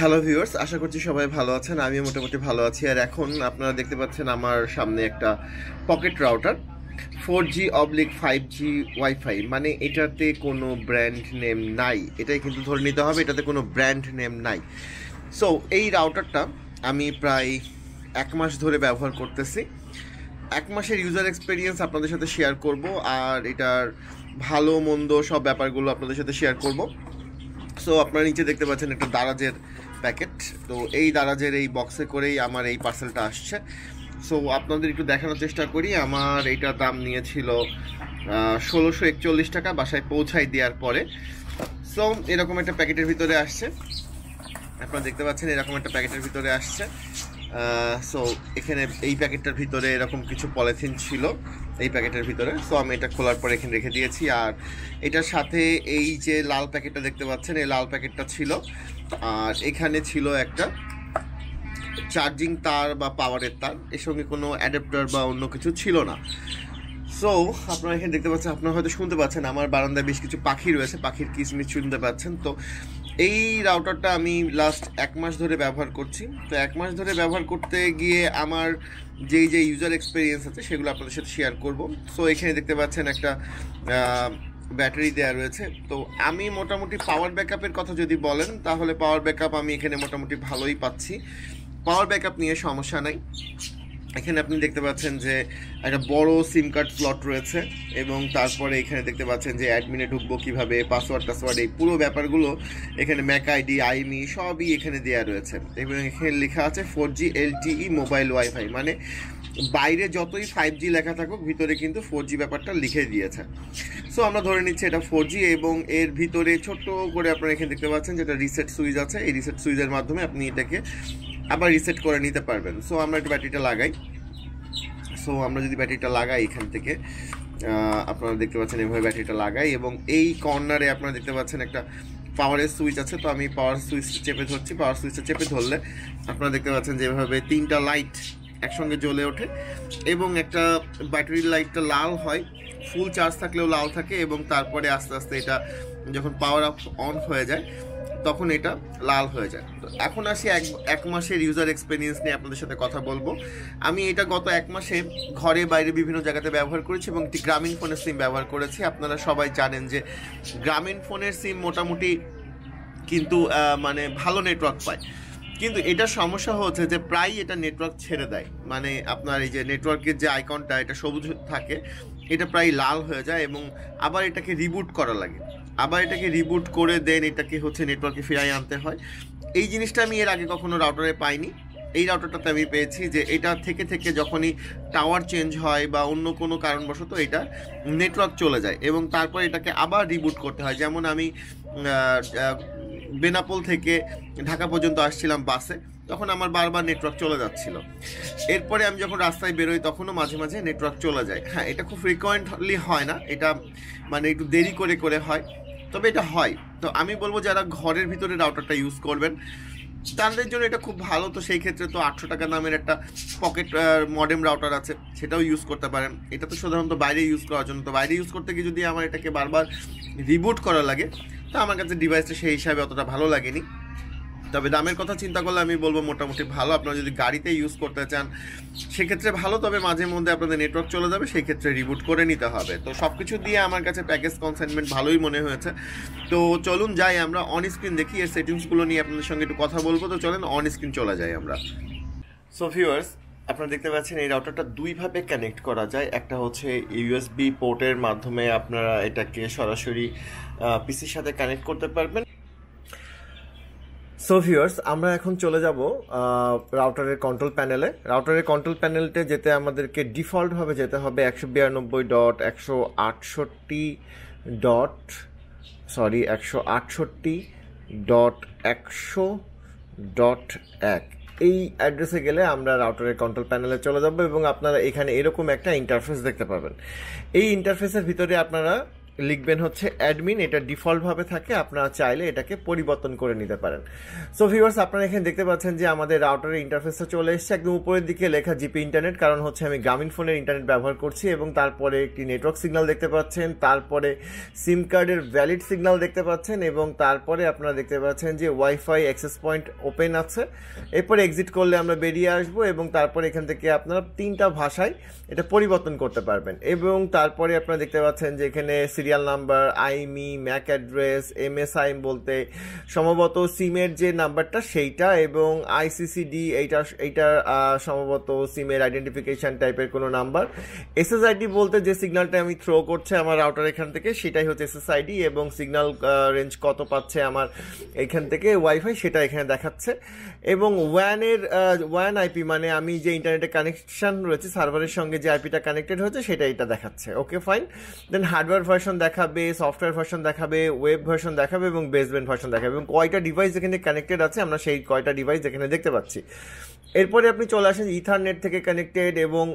Hello viewers, আশা করছি সবাই ভালো আছেন। আমিও মোটামুটি ভালো আছি। আর এখন আপনারা দেখতে পাচ্ছেন আমার সামনে একটা পকেট রাউটার 4G/5G ওয়াইফাই, মানে এটাতে কোনো ব্র্যান্ড নেম নাই। এটাই কিন্তু ধরে নিতে হবে, এটাতে কোনো ব্র্যান্ড নেম নাই। সো এই রাউটারটা আমি প্রায় 1 মাস ধরে ব্যবহার করতেছি। 1 মাসের ইউজার এক্সপিরিয়েন্স আপনাদের সাথে শেয়ার করব, আর এটার ভালো মন্দ সব ব্যাপারগুলো আপনাদের সাথে শেয়ার করব। সো আপনারা নিচে দেখতে পাচ্ছেন একটা দারাজের প্যাকেট। তো এই দারাজের এই বক্সে করেই আমার এই পার্সেলটা আসছে। সো আপনাদের একটু দেখানোর চেষ্টা করি। আমার এইটার দাম নিয়েছিল 1641 টাকা বাসায় পৌঁছাই দেওয়ার পরে। সো এরকম একটা প্যাকেটের ভিতরে আসছে, আপনারা দেখতে পাচ্ছেন এরকম একটা প্যাকেটের ভিতরে আসছে। সো এখানে এই প্যাকেটটার ভিতরে এরকম কিছু পলিথিন ছিল এই প্যাকেটের ভিতরে। সো আমি এটা খোলার পর এখানে রেখে দিয়েছি। আর এটার সাথে এই যে লাল প্যাকেটটা দেখতে পাচ্ছেন, এই লাল প্যাকেটটা ছিল। আর এখানে ছিল একটা চার্জিং তার বা পাওয়ারের তার, এর সঙ্গে কোনো অ্যাডাপ্টার বা অন্য কিছু ছিল না। সো আপনারা এখানে দেখতে পাচ্ছেন, আপনারা হয়তো শুনতে পাচ্ছেন আমার বারান্দায় বেশ কিছু পাখি রয়েছে, পাখির কিচমিচ শুনতে পাচ্ছেন। তো এই রাউটারটা আমি লাস্ট 1 মাস ধরে ব্যবহার করছি। তো 1 মাস ধরে ব্যবহার করতে গিয়ে আমার যেই যে ইউজার এক্সপিরিয়েন্স আছে সেগুলো আপনাদের সাথে শেয়ার করব। সো এখানে দেখতে পাচ্ছেন একটা ব্যাটারি দেওয়া রয়েছে। তো আমি মোটামুটি পাওয়ার ব্যাকআপের কথা যদি বলেন, তাহলে পাওয়ার ব্যাকআপ আমি এখানে মোটামুটি ভালোই পাচ্ছি। পাওয়ার ব্যাকআপ নিয়ে সমস্যা নাই। এখানে আপনি দেখতে পাচ্ছেন যে একটা বড় সিম কার্ড স্লট রয়েছে, এবং তারপরে এখানে দেখতে পাচ্ছেন যে অ্যাডমিনে ঢুকবো কীভাবে, টাসওয়ার্ড এই পুরো ব্যাপারগুলো এখানে ম্যাক আইডি, আইমি সবই এখানে দেওয়া রয়েছে। এবং এখানে লেখা আছে 4G LTE মোবাইল ওয়াইফাই, মানে বাইরে যতই 5G লেখা থাকুক ভিতরে কিন্তু 4G ব্যাপারটা লিখে দিয়েছে। সো আমরা ধরে নিচ্ছি এটা 4G, এবং এর ভিতরে ছোট্ট করে আপনারা এখানে দেখতে পাচ্ছেন যেটা রিসেট সুইচ আছে। এই রিসেট সুইচের মাধ্যমে আপনি এটাকে আবার রিসেট করে নিতে পারবেন। সো আমরা একটু ব্যাটারিটা লাগাই। সো আমরা যদি ব্যাটারিটা লাগাই এখান থেকে, আপনারা দেখতে পাচ্ছেন এভাবে ব্যাটারিটা লাগাই, এবং এই কর্নারে আপনারা দেখতে পাচ্ছেন একটা পাওয়ারের সুইচ আছে। তো আমি পাওয়ার সুইচটা চেপে ধরছি। পাওয়ার সুইচটা চেপে ধরলে আপনারা দেখতে পাচ্ছেন যে এভাবে 3টা লাইট একসঙ্গে জ্বলে ওঠে, এবং একটা ব্যাটারির লাইটটা লাল হয়, ফুল চার্জ থাকলেও লাল থাকে, এবং তারপরে আস্তে আস্তে এটা যখন পাওয়ার অন হয়ে যায় তখন এটা লাল হয়ে যায়। তো এখন আসি এক মাসের ইউজার এক্সপিরিয়েন্স নিয়ে আপনাদের সাথে কথা বলবো। আমি এটা গত 1 মাসে ঘরে বাইরে বিভিন্ন জায়গাতে ব্যবহার করেছি, এবং একটি গ্রামীণ ফোনের সিম ব্যবহার করেছি। আপনারা সবাই জানেন যে গ্রামীণ ফোনের সিম মোটামুটি কিন্তু মানে ভালো নেটওয়ার্ক পায়, কিন্তু এটার সমস্যা হচ্ছে যে প্রায় এটা নেটওয়ার্ক ছেড়ে দেয়। মানে আপনার এই যে নেটওয়ার্কের যে আইকনটা এটা সবুজ থাকে, এটা প্রায় লাল হয়ে যায়, এবং আবার এটাকে রিবুট করা লাগে, আবার এটাকে রিবুট করে দেন এটাকে নেটওয়ার্কে ফিরিয়ে আনতে হয়। এই জিনিসটা আমি এর আগে কখনো রাউটারে পাইনি। এই রাউটারটাতে আমি পেয়েছি যে এটা থেকে থেকে যখনই টাওয়ার চেঞ্জ হয় বা অন্য কোনো কারণবশত এটা নেটওয়ার্ক চলে যায়, এবং তারপর এটাকে আবার রিবুট করতে হয়। যেমন আমি বেনাপোল থেকে ঢাকা পর্যন্ত আসছিলাম বাসে, তখন আমার বারবার নেটওয়ার্ক চলে যাচ্ছিল। এরপরে আমি যখন রাস্তায় বেরোই তখনও মাঝে মাঝে নেটওয়ার্ক চলে যায়। হ্যাঁ, এটা খুব ফ্রিকোয়েন্টলি হয় না, এটা মানে একটু দেরি করে করে হয়, তবে এটা হয়। তো আমি বলবো যারা ঘরের ভিতরে রাউটারটা ইউজ করবেন তাদের জন্য এটা খুব ভালো। তো সেই ক্ষেত্রে তো 800 টাকা দামের একটা পকেট মডেম রাউটার আছে, সেটাও ইউজ করতে পারেন। এটা তো সাধারণত বাইরে ইউজ করার জন্য। তো বাইরে ইউজ করতে গিয়ে যদি আমার এটাকে বারবার রিবুট করা লাগে, তো আমার কাছে ডিভাইসটা সেই হিসাবে অতটা ভালো লাগেনি। তবে দামের কথা চিন্তা করলে আমি বলবো মোটামুটি ভালো। আপনারা যদি গাড়িতে ইউজ করতে চান সেক্ষেত্রে ভালো, তবে মাঝে মধ্যে আপনাদের নেটওয়ার্ক চলে যাবে, সেই ক্ষেত্রে রিবুট করে নিতে হবে। তো সব কিছু দিয়ে আমার কাছে প্যাকেজ কনসাইনমেন্ট ভালোই মনে হয়েছে। তো চলুন যাই আমরা অন স্ক্রিন দেখি, এর সেটিংসগুলো নিয়ে আপনাদের সঙ্গে একটু কথা বলবো। তো চলেন অন স্ক্রিন চলে যাই আমরা। সো ভিউয়ার্স, আপনারা দেখতে পাচ্ছেন এই রাউটারটা দুইভাবে কানেক্ট করা যায়। একটা হচ্ছে ইউএসবি পোর্টের মাধ্যমে আপনারা এটাকে সরাসরি পিসির সাথে কানেক্ট করতে পারবেন। সো ভিউয়ার্স, আমরা এখন চলে যাব রাউটারের কন্ট্রোল প্যানেলে। রাউটারের কন্ট্রোল প্যানেলতে যেতে আমাদেরকে ডিফল্টভাবে যেতে হবে 192.168.100.100.1 এই অ্যাড্রেসে গেলে আমরা রাউটারের কন্ট্রোল প্যানেলে চলে যাব, এবং আপনারা এখানে এরকম একটা ইন্টারফেস দেখতে পাবেন। এই ইন্টারফেসের ভিতরে আপনারা লিখবেন হচ্ছে অ্যাডমিন, এটা ডিফল্টভাবে থাকে, আপনারা চাইলে এটাকে পরিবর্তন করে নিতে পারেন। সো ভিউয়ার্স, আপনারা এখানে দেখতে পাচ্ছেন যে আমাদের রাউটারের ইন্টারফেসটা চলে এসেছে, একদম উপরের দিকে লেখা জিপি ইন্টারনেট, কারণ হচ্ছে আমি গ্রামীণ ফোনের ইন্টারনেট ব্যবহার করছি, এবং তারপরে একটি নেটওয়ার্ক সিগন্যাল দেখতে পাচ্ছেন, তারপরে সিম কার্ডের ভ্যালিড সিগন্যাল দেখতে পাচ্ছেন, এবং তারপরে আপনারা দেখতে পাচ্ছেন যে ওয়াইফাই অ্যাক্সেস পয়েন্ট ওপেন আছে। এরপরে এক্সিট করলে আমরা বেরিয়ে আসবো, এবং তারপরে এখান থেকে আপনারা 3টা ভাষায় এটা পরিবর্তন করতে পারবেন। এবং তারপরে আপনারা দেখতে পাচ্ছেন যে এখানে সিরিয়াল নাম্বার, আইমি, ম্যাক অ্যাড্রেস, এমএসআই বলতে সম্ভবত সিমের যে নাম্বারটা সেইটা, এবং আইসিসিডি এইটা সম্ভবত সিমের আইডেন্টিফিকেশন টাইপের কোনো নাম্বার। এসএসআইডি বলতে যে সিগন্যালটা আমি থ্রো করছে আমার রাউটার এখান থেকে, সেটাই হচ্ছে এসএসআইডি, এবং সিগন্যাল রেঞ্জ কত পাচ্ছে আমার এখান থেকে ওয়াইফাই সেটা এখানে দেখাচ্ছে। এবং ওয়ান আইপি মানে আমি যে ইন্টারনেটে কানেকশন রয়েছে সার্ভারের সঙ্গে যে আইপিটা কানেক্টেড হয়েছে সেটা এটা দেখাচ্ছে। Okay fine. Then hardware version দেখাবে, সফটওয়্যার ভার্সন দেখাবে, ওয়েব ভার্সন দেখাবে, এবং বেসব্যান্ড ভার্সন দেখাবে, এবং কয়টা ডিভাইস এখানে কানেক্টেড আছে আমরা সেই কয়টা ডিভাইস এখানে দেখতে পাচ্ছি। এরপরে আপনি চলে আসেন ইথারনেট থেকে কানেক্টেড এবং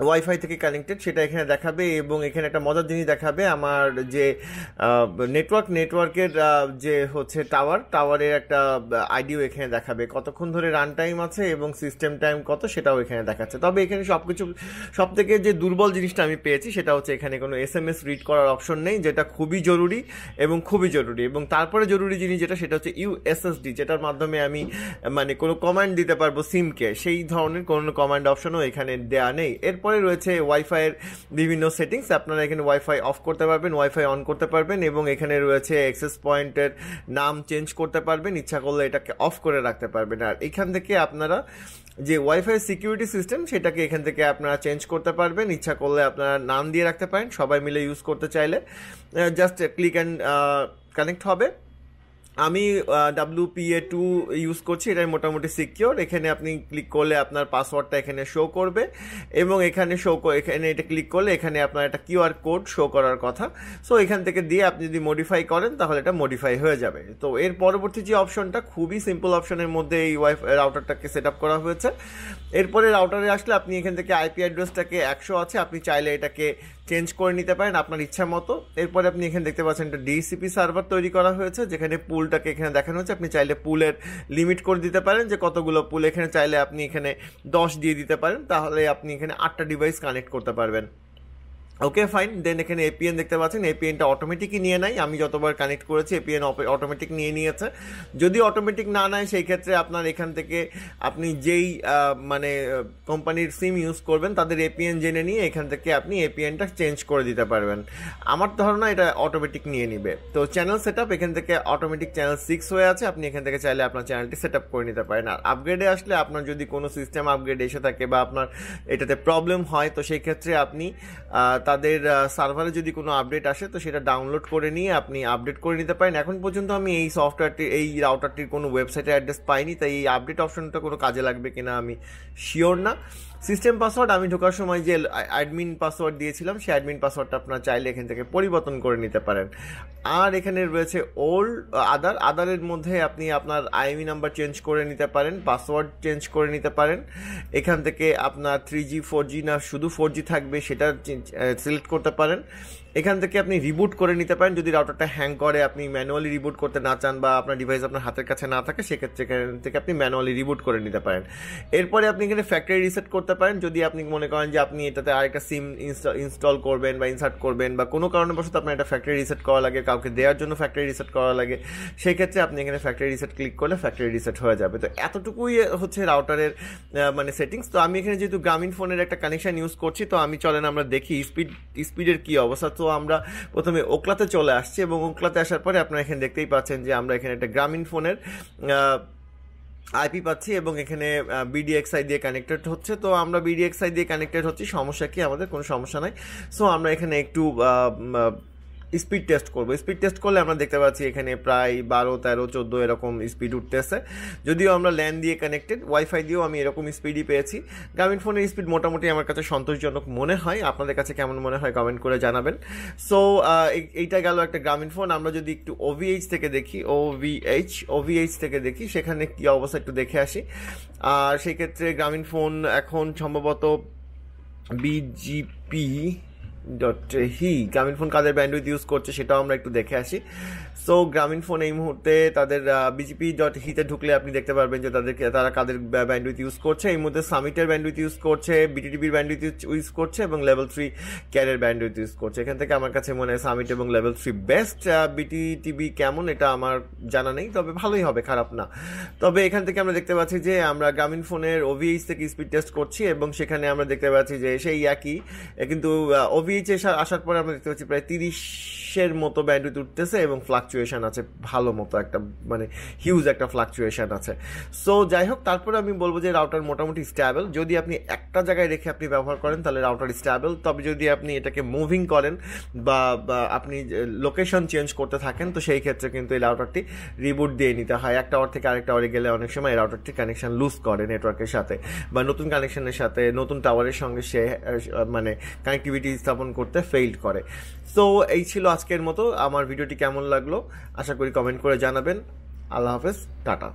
ওয়াইফাই থেকে কানেক্টেড, সেটা এখানে দেখাবে। এবং এখানে একটা মজার জিনিস দেখাবে, আমার যে নেটওয়ার্কের যে হচ্ছে টাওয়ারের একটা আইডিও এখানে দেখাবে, কতক্ষণ ধরে রান টাইম আছে এবং সিস্টেম টাইম কত সেটাও এখানে দেখাচ্ছে। তবে এখানে সব থেকে যে দুর্বল জিনিসটা আমি পেয়েছি সেটা হচ্ছে এখানে কোনো এসএমএস রিড করার অপশন নেই, যেটা খুবই জরুরি। এবং তারপরে জরুরি জিনিস যেটা সেটা হচ্ছে ইউএসএসডি, যেটার মাধ্যমে আমি মানে কোনো কমান্ড দিতে পারবো সিমকে, সেই ধরনের কোনো কমান্ড অপশনও এখানে দেওয়া নেই। এরপরে রয়েছে ওয়াইফাইয়ের বিভিন্ন সেটিংস, আপনারা এখানে ওয়াইফাই অফ করতে পারবেন, ওয়াইফাই অন করতে পারবেন, এবং এখানে রয়েছে অ্যাক্সেস পয়েন্টের নাম চেঞ্জ করতে পারবেন, ইচ্ছা করলে এটাকে অফ করে রাখতে পারবেন। আর এখান থেকে আপনারা যে ওয়াইফাই সিকিউরিটি সিস্টেম সেটাকে এখান থেকে আপনারা চেঞ্জ করতে পারবেন, ইচ্ছা করলে আপনারা নাম দিয়ে রাখতে পারেন, সবাই মিলে ইউজ করতে চাইলে জাস্ট ক্লিক অ্যান্ড কানেক্ট হবে। আমি WPA2 ইউজ করছি, এটা মোটামুটি সিকিওর। এখানে আপনি ক্লিক করলে আপনার পাসওয়ার্ডটা এখানে শো করবে, এবং এখানে এখানে এটা ক্লিক করলে এখানে আপনার একটা কিউআর কোড শো করার কথা। সো এখান থেকে দিয়ে আপনি যদি মডিফাই করেন তাহলে এটা মডিফাই হয়ে যাবে। তো এর পরবর্তী যে অপশনটা খুবই সিম্পল অপশনের মধ্যে এই রাউটারটাকে সেট আপ করা হয়েছে। এরপরে রাউটারে আসলে আপনি এখান থেকে আইপি অ্যাড্রেসটাকে 100 আছে, আপনি চাইলে এটাকে চেঞ্জ করে নিতে পারেন আপনার ইচ্ছা মতো। এরপরে আপনি এখানে দেখতে পাচ্ছেন একটা ডিসিপি সার্ভার তৈরি করা হয়েছে, যেখানে পুলটাকে এখানে দেখানো হচ্ছে। আপনি চাইলে পুলের লিমিট করে দিতে পারেন যে কতগুলো পুল, এখানে চাইলে আপনি এখানে 10 দিয়ে দিতে পারেন, তাহলে আপনি এখানে 8টা ডিভাইস কানেক্ট করতে পারবেন। ওকে ফাইন। দেন এখানে এপিএন দেখতে পাচ্ছেন, এপিএনটা অটোমেটিকই নিয়ে নেয়, আমি যতবার কানেক্ট করেছি এপিএন অটোমেটিক নিয়ে নিয়েছে। যদি অটোমেটিক না নেয় সেই ক্ষেত্রে আপনার এখান থেকে আপনি যেই মানে কোম্পানির সিম ইউজ করবেন তাদের এপিএন জেনে নিয়ে এখান থেকে আপনি এপিএনটা চেঞ্জ করে দিতে পারবেন। আমার ধারণা এটা অটোমেটিক নিয়ে নিবে। তো চ্যানেল সেট আপ, এখান থেকে অটোমেটিক চ্যানেল 6 হয়ে আছে, আপনি এখান থেকে চাইলে আপনার চ্যানেলটি সেট আপ করে নিতে পারেন। আর আপগ্রেডে আসলে আপনার যদি কোনো সিস্টেম আপগ্রেড এসে থাকে বা আপনার এটাতে প্রবলেম হয়, তো সেই ক্ষেত্রে আপনি তাদের সার্ভারে যদি কোনো আপডেট আসে তো সেটা ডাউনলোড করে নিয়ে আপনি আপডেট করে নিতে পারেন। এখন পর্যন্ত আমি এই রাউটারটির কোনো ওয়েবসাইটের অ্যাড্রেস পাইনি, তাই এই আপডেট অপশনটা কোনো কাজে লাগবে কিনা আমি শিওর না। সিস্টেম পাসওয়ার্ড আমি ঢোকার সময় যে অ্যাডমিন পাসওয়ার্ড দিয়েছিলাম সেই অ্যাডমিন পাসওয়ার্ডটা আপনারা চাইলে এখান থেকে পরিবর্তন করে নিতে পারেন। আর এখানে রয়েছে আদারের মধ্যে আপনি আপনার আইএমই নাম্বার চেঞ্জ করে নিতে পারেন, পাসওয়ার্ড চেঞ্জ করে নিতে পারেন। এখান থেকে আপনার 3G 4G না শুধু 4G থাকবে সেটা সিলেক্ট করতে পারেন। এখান থেকে আপনি রিবুট করে নিতে পারেন, যদি রাউটারটা হ্যাং করে আপনি ম্যানুয়ালি রিবুট করতে না চান বা আপনার ডিভাইস আপনার হাতের কাছে না থাকে, সেক্ষেত্রে এখান থেকে আপনি ম্যানুয়ালি রিবুট করে নিতে পারেন। এরপরে আপনি এখানে ফ্যাক্টরি রিসেট করতে পারেন, যদি আপনি মনে করেন যে আপনি এটাতে আরেকটা সিম ইনস্টল করবেন বা ইনসার্ট করবেন বা কোনো কারণবশত আপনার এটা ফ্যাক্টরি রিসেট করা লাগে, কাউকে দেওয়ার জন্য ফ্যাক্টরি রিসেট করা লাগে, সেই ক্ষেত্রে আপনি এখানে ফ্যাক্টরি রিসেট ক্লিক করলে ফ্যাক্টরি রিসেট হয়ে যাবে। তো এতটুকুই হচ্ছে রাউটারের মানে সেটিংস। তো আমি এখানে যেহেতু গ্রামীণ ফোনের একটা কানেকশন ইউজ করছি, তো আমি চলেন আমরা দেখি স্পিডের কি অবস্থা। তো আমরা প্রথমে ওকলাতে চলে আসছি, এবং ওকলাতে আসার পরে আপনারা এখানে দেখতেই পাচ্ছেন যে আমরা এখানে একটা গ্রামীণ ফোনের আইপি পাচ্ছি, এবং এখানে বিডিএক্সআই দিয়ে কানেক্টেড হচ্ছে। তো আমরা বিডিএক্সআই দিয়ে কানেক্টেড হচ্ছি, সমস্যা কি? আমাদের কোনো সমস্যা নাই। সো আমরা এখানে একটু স্পিড টেস্ট করবো। স্পিড টেস্ট করলে আমরা দেখতে পাচ্ছি এখানে প্রায় 12, 13, 14 এরকম স্পিড উঠতেছে। যদিও আমরা ল্যান দিয়ে কানেক্টেড, ওয়াইফাই দিয়েও আমি এরকম স্পিডই পেয়েছি। গ্রামীণ ফোনের স্পিড মোটামুটি আমার কাছে সন্তোষজনক মনে হয়। আপনাদের কাছে কেমন মনে হয় কমেন্ট করে জানাবেন। সো এইটা গেল একটা গ্রামীণ ফোন। আমরা যদি একটু ওভিএইচ থেকে দেখি, ওভিএইচ থেকে দেখি সেখানে কি অবস্থা একটু দেখে আসি। আর সেই ক্ষেত্রে গ্রামীণ ফোন এখন সম্ভবত বিজিপি গ্রামীণফোন কাদের ব্যান্ডউইথ ইউজ করছে সেটাও আমরা একটু দেখে আসি। সো গ্রামীণফোন এই মুহূর্তে তাদের bgp.he-তে ঢুকলে আপনি দেখতে পারবেন যে তারা কাদের ব্যান্ডউইথ ইউজ করছে। এই মুহূর্তে সামিটের ব্যান্ডউইথ ইউজ করছে, বিটিটিভির ব্যান্ডউইথ ইউজ করছে এবং লেভেল 3 ক্যারের ব্যান্ডউইথ ইউজ করছে। এখান থেকে আমার কাছে মনে হয় সামিট এবং লেভেল 3 বেস্ট। বিটিটিভি কেমন এটা আমার জানা নেই, তবে ভালোই হবে, খারাপ না। তবে এখান থেকে আমরা দেখতে পাচ্ছি যে আমরা গ্রামীণফোনের OVH থেকে স্পিড টেস্ট করছি এবং সেখানে আমরা দেখতে পাচ্ছি যে সেই একই, কিন্তু OVH আসার পরে আমরা দেখতে পাচ্ছি প্রায় 30-এর মতো ব্যান্ডউইথ উঠতেছে এবং ফ্লাকচুয়েশন আছে ভালো মতো, একটা মানে হিউজ একটা ফ্লাকচুয়েশন আছে। সো যাই হোক, তারপরে আমি বলবো যে রাউটার মোটামুটি স্ট্যাবল। যদি আপনি একটা জায়গায় রেখে আপনি ব্যবহার করেন তাহলে রাউটার স্ট্যাবল, তবে যদি আপনি এটাকে মুভিং করেন বা আপনি লোকেশন চেঞ্জ করতে থাকেন তো সেই ক্ষেত্রে কিন্তু এই রাউটারটি রিবুট দিয়ে নিতে হয়। একটা টাওয়ার থেকে আরেকটা টাওয়ারে গেলে অনেক সময় এই রাউটারটি কানেকশন লুজ করে নেটওয়ার্কের সাথে, বা নতুন কানেকশনের সাথে নতুন টাওয়ারের সঙ্গে সে মানে কানেক্টিভিটি স্থাপন করতে ফেইল্ড করে। সো এই ছিল আজকের মতো। আমার ভিডিওটি কেমন লাগলো আশা করি কমেন্ট করে জানাবেন। আল্লাহ হাফেজ, টাটা।